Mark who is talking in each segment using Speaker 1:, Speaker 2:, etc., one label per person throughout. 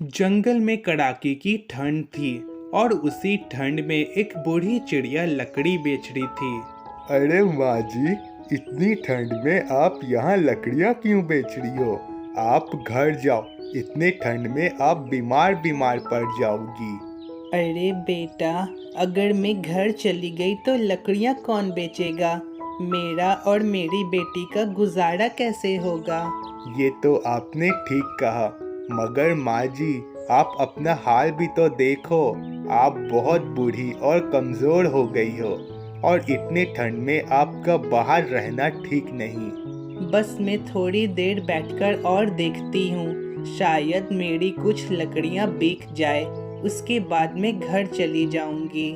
Speaker 1: जंगल में कड़ाके की ठंड थी और उसी ठंड में एक बूढ़ी चिड़िया लकड़ी बेच रही थी।
Speaker 2: अरे माँ जी, इतनी ठंड में आप यहाँ लकड़ियाँ क्यों बेच रही हो? आप घर जाओ, इतने ठंड में आप बीमार बीमार पड़ जाओगी।
Speaker 3: अरे बेटा, अगर मैं घर चली गई तो लकड़ियाँ कौन बेचेगा? मेरा और मेरी बेटी का गुजारा कैसे होगा?
Speaker 2: ये तो आपने ठीक कहा, मगर माँ जी आप अपना हाल भी तो देखो। आप बहुत बूढ़ी और कमज़ोर हो गई हो और इतने ठंड में आपका बाहर रहना ठीक नहीं।
Speaker 3: बस मैं थोड़ी देर बैठकर और देखती हूँ, शायद मेरी कुछ लकड़ियाँ बिक जाए, उसके बाद मैं घर चली जाऊंगी।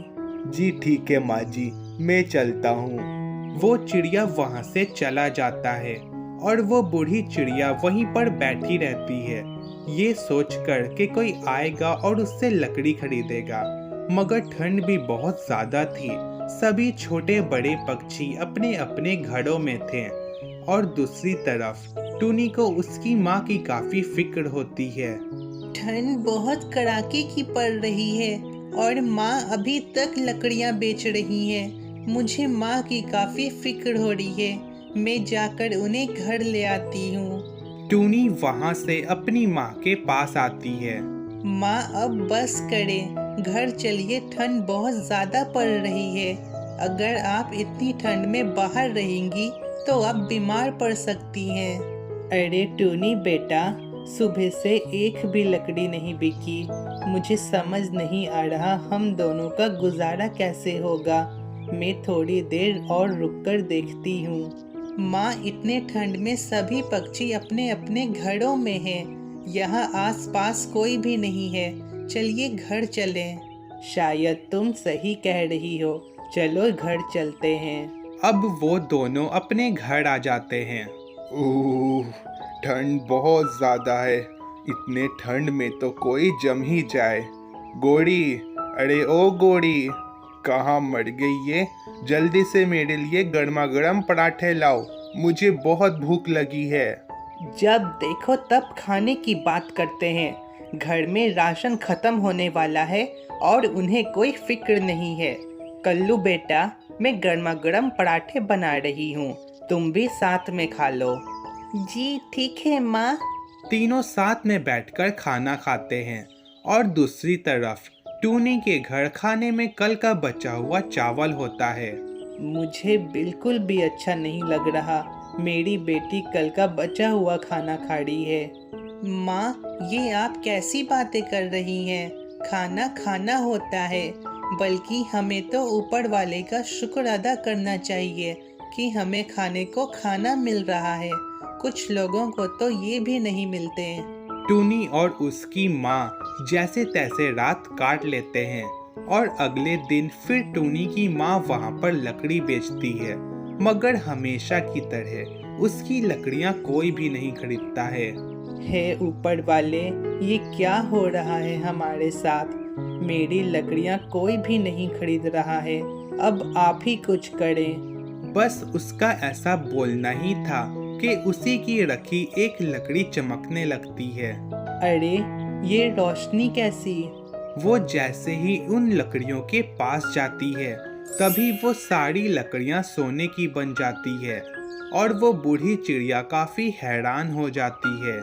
Speaker 2: जी ठीक है माँ जी, मैं चलता हूँ।
Speaker 1: वो चिड़िया वहां से चला जाता है और वो बूढ़ी चिड़िया वहीं पर बैठी रहती है, ये सोचकर कि कोई आएगा और उससे लकड़ी खरीदेगा। मगर ठंड भी बहुत ज्यादा थी। सभी छोटे बड़े पक्षी अपने अपने घरों में थे और दूसरी तरफ टूनी को उसकी माँ की काफी फिक्र होती है।
Speaker 3: ठंड बहुत कड़ाके की पड़ रही है और माँ अभी तक लकड़ियाँ बेच रही है। मुझे माँ की काफी फिक्र हो रही है। मैं जाकर उन्हें घर ले आती हूँ।
Speaker 1: टूनी वहां से अपनी माँ के पास आती है।
Speaker 3: माँ अब बस करें, घर चलिए, ठंड बहुत ज्यादा पड़ रही है। अगर आप इतनी ठंड में बाहर रहेंगी तो आप बीमार पड़ सकती हैं। अरे टूनी बेटा, सुबह से एक भी लकड़ी नहीं बिकी। मुझे समझ नहीं आ रहा हम दोनों का गुजारा कैसे होगा। मैं थोड़ी देर और रुककर देखती हूँ। माँ, इतने ठंड में सभी पक्षी अपने अपने घरों में हैं। यहाँ आसपास कोई भी नहीं है। चलिए घर चलें। शायद तुम सही कह रही हो, चलो घर चलते हैं।
Speaker 1: अब वो दोनों अपने घर आ जाते हैं।
Speaker 2: ओह, ठंड बहुत ज़्यादा है। इतने ठंड में तो कोई जम ही जाए। गोड़ी, अरे ओ गोड़ी, कहाँ मर गई ये? जल्दी से मेरे लिए गर्मा गर्म पराठे लाओ, मुझे बहुत भूख लगी है।
Speaker 3: जब देखो तब खाने की बात करते हैं। घर में राशन खत्म होने वाला है और उन्हें कोई फिक्र नहीं है। कल्लू बेटा, मैं गर्मा गर्म पराठे बना रही हूँ, तुम भी साथ में खा लो। जी ठीक है माँ।
Speaker 1: तीनों साथ में बैठकर खाना खाते हैं और दूसरी तरफ टूनी के घर खाने में कल का बचा हुआ चावल होता है।
Speaker 3: मुझे बिल्कुल भी अच्छा नहीं लग रहा। मेरी बेटी कल का बचा हुआ खाना खा रही है। माँ, ये आप कैसी बातें कर रही हैं? खाना खाना होता है, बल्कि हमें तो ऊपर वाले का शुक्र अदा करना चाहिए कि हमें खाने को खाना मिल रहा है। कुछ लोगों को तो ये भी नहीं मिलते।
Speaker 1: टूनी और उसकी माँ जैसे तैसे रात काट लेते हैं और अगले दिन फिर टूनी की माँ वहाँ पर लकड़ी बेचती है, मगर हमेशा की तरह उसकी लकड़ियाँ कोई भी नहीं खरीदता है।
Speaker 3: हे ऊपर वाले, ये क्या हो रहा है हमारे साथ? मेरी लकड़ियाँ कोई भी नहीं खरीद रहा है। अब आप ही कुछ करें।
Speaker 1: बस उसका ऐसा बोलना ही था कि उसी की रखी एक लकड़ी चमकने लगती है।
Speaker 3: अरे, ये रोशनी कैसी?
Speaker 1: वो जैसे ही उन लकड़ियों के पास जाती है, तभी वो सारी लकड़ियां सोने की बन जाती है और वो बूढ़ी चिड़िया काफी हैरान हो जाती है।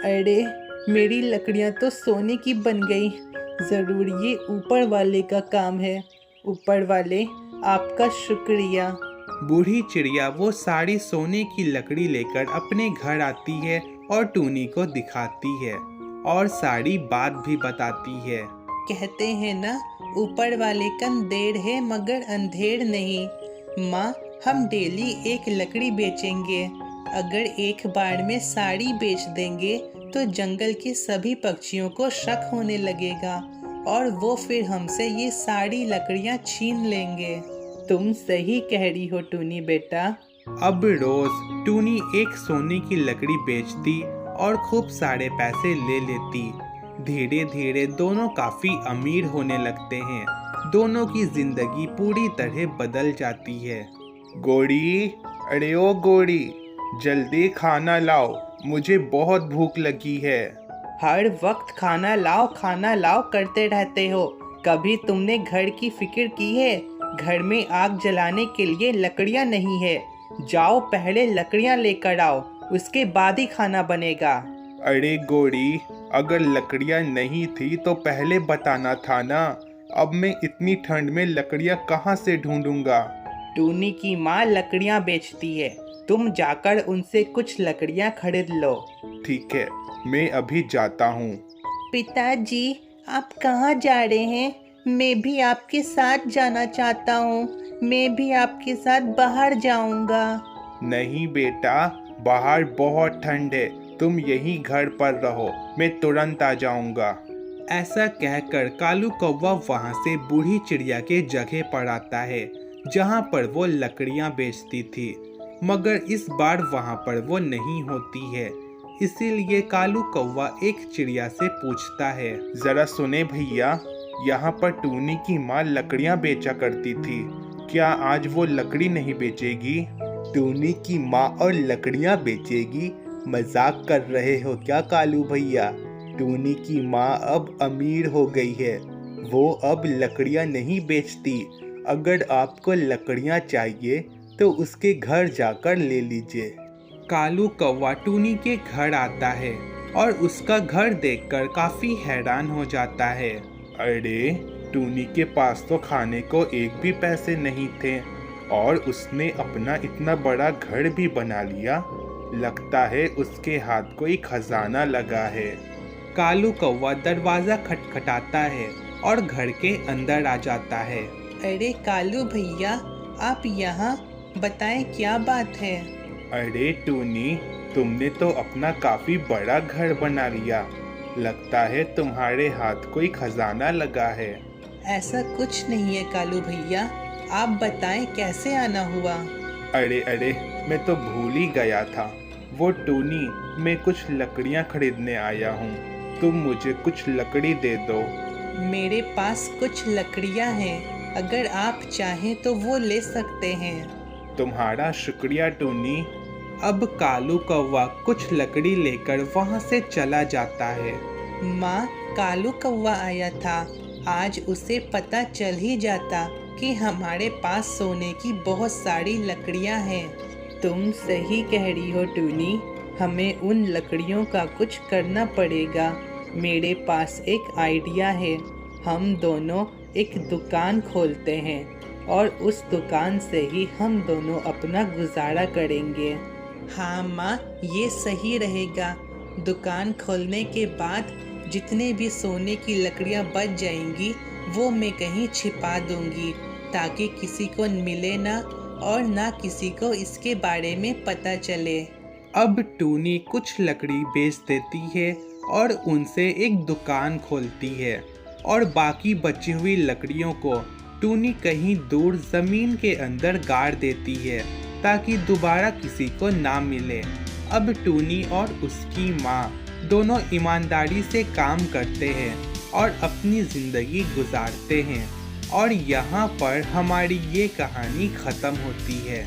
Speaker 3: अरे, मेरी लकड़ियाँ तो सोने की बन गई। जरूर ये ऊपर वाले का काम है। ऊपर वाले, आपका शुक्रिया।
Speaker 1: बूढ़ी चिड़िया वो सारी सोने की लकड़ी लेकर अपने घर आती है और टूनी को दिखाती है और सारी बात भी बताती है।
Speaker 3: कहते हैं ना, ऊपर वाले का देर है मगर अंधेर नहीं। माँ, हम डेली एक लकड़ी बेचेंगे। अगर एक बार में साड़ी बेच देंगे तो जंगल के सभी पक्षियों को शक होने लगेगा और वो फिर हमसे ये सारी लकड़ियाँ छीन लेंगे। तुम सही कह रही हो टूनी बेटा।
Speaker 1: अब रोज टूनी एक सोने की लकड़ी बेचती और खूब सारे पैसे ले लेती। धीरे धीरे दोनों काफी अमीर होने लगते हैं। दोनों की जिंदगी पूरी तरह बदल जाती है।
Speaker 2: गोड़ी, अरे ओ गोड़ी, जल्दी खाना लाओ, मुझे बहुत भूख लगी है।
Speaker 3: हर वक्त खाना लाओ करते रहते हो। कभी तुमने घर की फिक्र की है? घर में आग जलाने के लिए लकड़ियाँ नहीं है। जाओ पहले लकड़ियाँ लेकर आओ, उसके बाद ही खाना बनेगा।
Speaker 2: अरे गोरी, अगर लकड़ियाँ नहीं थी तो पहले बताना था ना। अब मैं इतनी ठंड में लकड़ियाँ कहाँ से ढूंढूंगा?
Speaker 3: टूनी की माँ लकड़ियाँ बेचती है, तुम जाकर उनसे कुछ लकड़ियाँ खरीद लो।
Speaker 2: ठीक है, मैं अभी जाता हूँ।
Speaker 3: पिताजी, आप कहाँ जा रहे हैं? मैं भी आपके साथ जाना चाहता हूँ। मैं भी आपके साथ बाहर जाऊँगा।
Speaker 2: नहीं बेटा, बाहर बहुत ठंड है, तुम यहीं घर पर रहो, मैं तुरंत आ जाऊंगा।
Speaker 1: ऐसा कहकर कालू कौवा वहां से बूढ़ी चिड़िया के जगह पर आता है जहां पर वो लकड़ियां बेचती थी, मगर इस बार वहां पर वो नहीं होती है। इसीलिए कालू कौवा एक चिड़िया से पूछता है,
Speaker 2: जरा सुने भैया, यहाँ पर टूनी की माँ लकड़ियाँ बेचा करती थी, क्या आज वो लकड़ी नहीं बेचेगी?
Speaker 4: टूनी की माँ और लकड़ियाँ बेचेगी? मजाक कर रहे हो क्या कालू भैया? टूनी की माँ अब अमीर हो गई है, वो अब लकड़ियाँ नहीं बेचती। अगर आपको लकड़ियाँ चाहिए तो उसके घर जाकर ले लीजिए।
Speaker 1: कालू कौवा टूनी के घर आता है और उसका घर देखकर काफी हैरान हो जाता है।
Speaker 2: अरे, टूनी के पास तो खाने को एक भी पैसे नहीं थे और उसने अपना इतना बड़ा घर भी बना लिया। लगता है उसके हाथ कोई खजाना लगा है।
Speaker 1: कालू कौवा दरवाजा खटखटाता है और घर के अंदर आ जाता है।
Speaker 3: अरे कालू भैया, आप यहाँ, बताएं क्या बात है?
Speaker 2: अरे टूनी, तुमने तो अपना काफी बड़ा घर बना लिया। लगता है तुम्हारे हाथ कोई खजाना लगा है।
Speaker 3: ऐसा कुछ नहीं है कालू भैया, आप बताएं कैसे आना हुआ?
Speaker 2: अरे, मैं तो भूल ही गया था। वो टूनी, मैं कुछ लकड़ियाँ खरीदने आया हूँ, तुम मुझे कुछ लकड़ी दे दो।
Speaker 3: मेरे पास कुछ लकड़ियाँ हैं, अगर आप चाहें तो वो ले सकते हैं।
Speaker 2: तुम्हारा शुक्रिया टूनी।
Speaker 1: अब कालू कौवा कुछ लकड़ी लेकर वहां से चला जाता है।
Speaker 3: माँ, कालू कौवा आया था, आज उसे पता चल ही जाता कि हमारे पास सोने की बहुत सारी लकड़ियाँ हैं। तुम सही कह रही हो टूनी, हमें उन लकड़ियों का कुछ करना पड़ेगा। मेरे पास एक आइडिया है, हम दोनों एक दुकान खोलते हैं और उस दुकान से ही हम दोनों अपना गुजारा करेंगे। हाँ माँ, ये सही रहेगा। दुकान खोलने के बाद जितने भी सोने की लकड़ियाँ बच जाएंगी वो मैं कहीं छिपा दूंगी, ताकि किसी को मिले ना और ना किसी को इसके बारे में पता चले।
Speaker 1: अब टूनी कुछ लकड़ी बेच देती है और उनसे एक दुकान खोलती है और बाकी बची हुई लकड़ियों को टूनी कहीं दूर जमीन के अंदर गाड़ देती है ताकि दोबारा किसी को ना मिले। अब टूनी और उसकी माँ दोनों ईमानदारी से काम करते हैं और अपनी जिंदगी गुजारते हैं और यहाँ पर हमारी ये कहानी ख़त्म होती है।